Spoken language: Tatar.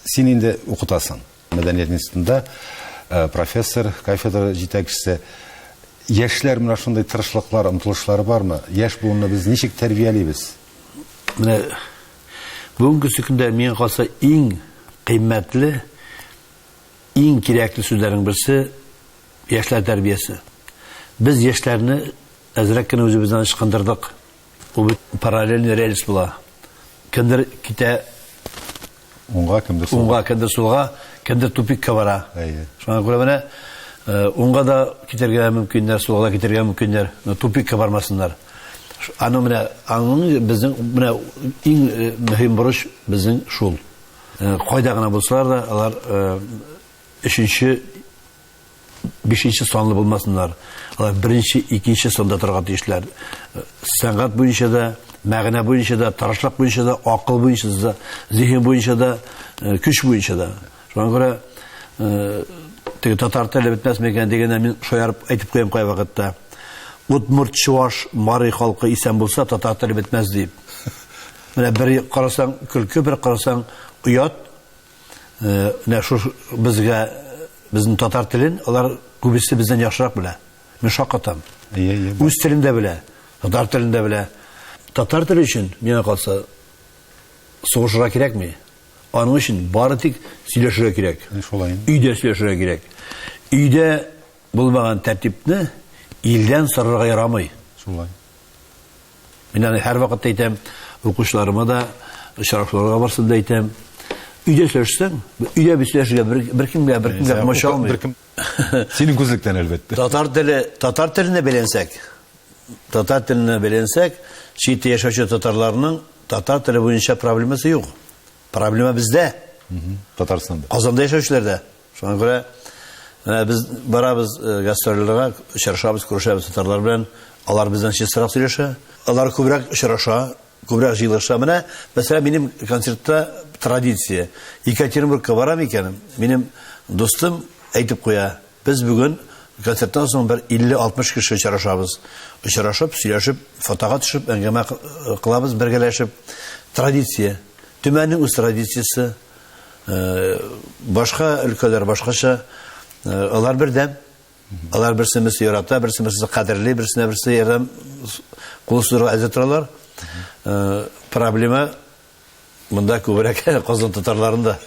Сен инде укытасың. Мәдәният институтында профессор, кафедра җитәкчесе. Яшьләр менә шундый тырышлыклар, омтылышлары бармы? Яшь буынны без ничек тәрбиялибез? Менә бүгенге көндә миңа калса иң кыйммәтле, иң кирәкле сүзләрнең берсе яшьләр тәрбиясе. Без яшьләрне әзрәк кенә үзебездән ычкындырдык. Ул параллельный рельс була. Кемдер китә Уңга, кемдер сулга, кемдер тупикка бара. Шуңа күрә менә уңга да китәргә мөмкиннәр, сулга да китәргә мөмкиннәр, тупикка бармасыннар. Аны менә безнең менә иң мөһим бурыч безнең шул. Кайда гына булсалар да алар 3нче, 5нче санлы булмасыннар. Алар 1нче, 2нче санда торган тиешләр. Сәнгать буенча да, мәгънә буенча да, тарашлык буенча да, акыл буенча да, зиһен буенча да, көч буенча да. Шуңа күрә татар теле бетмәс микән дигәндә мин шаярып әйтеп куям кай вакытта. Удмурт, чуаш, марый халкы исән булса, татар теле бетмәс дип. Менә бер карасаң көлке, бер карасаң уят. Менә шу безгә безнең татар телен алар күбесе бездән яхшырак белә. Мин шаккатам. Үз телендә белә, татар телендә белә. Татар теле өчен миңа калса сугышырга кирәкми. Аның өчен бары тик сөйләшергә кирәк. Өйдә сөйләшергә кирәк. Өйдә булмаган тәртипне илдән сарырга ярамый. Шулай. Мин аны һәр вакыт әйтәм, укучыларыма да, шарахларга барсында әйтәм. Өйдә сөйләшсәң, өйдә сөйләшергә бер кемгә комача алмый. Синең күзлектән әлбәттә. Татар теленә беләнсәк, читтә яшәүче татарларның татар теле буенча проблемасы юк. Проблема бездә. Татарстанда. Казанда яшәүчеләрдә. Шуңа күрә без барабыз гастрольләргә, очрашабыз, күрешәбез татарлар белән. Алар бездән чистарак сөйләшә. Алар күбрәк очраша, күбрәк җыелыша. Менә, мәсәлән, минем концертта традиция. Екатеринбургка барам икән. Минем достым әйтеп куя. Без бүген концерттан соң бер 50-60 кеше очрашабыз. Очрашып, сөйләшеп, фотога төшеп, әңгәмә кылабыз, бергәләшеп. Традиция. Төмәннең үз традициясе. Башка өлкәләр башкача. Алар бердәм. Алар берсе-берсе ярата, берсе-берсе кадерле, берсе-берсе ярдәм кул сузырга әзер торалар. Проблема монда күбрәк Казан татарларында.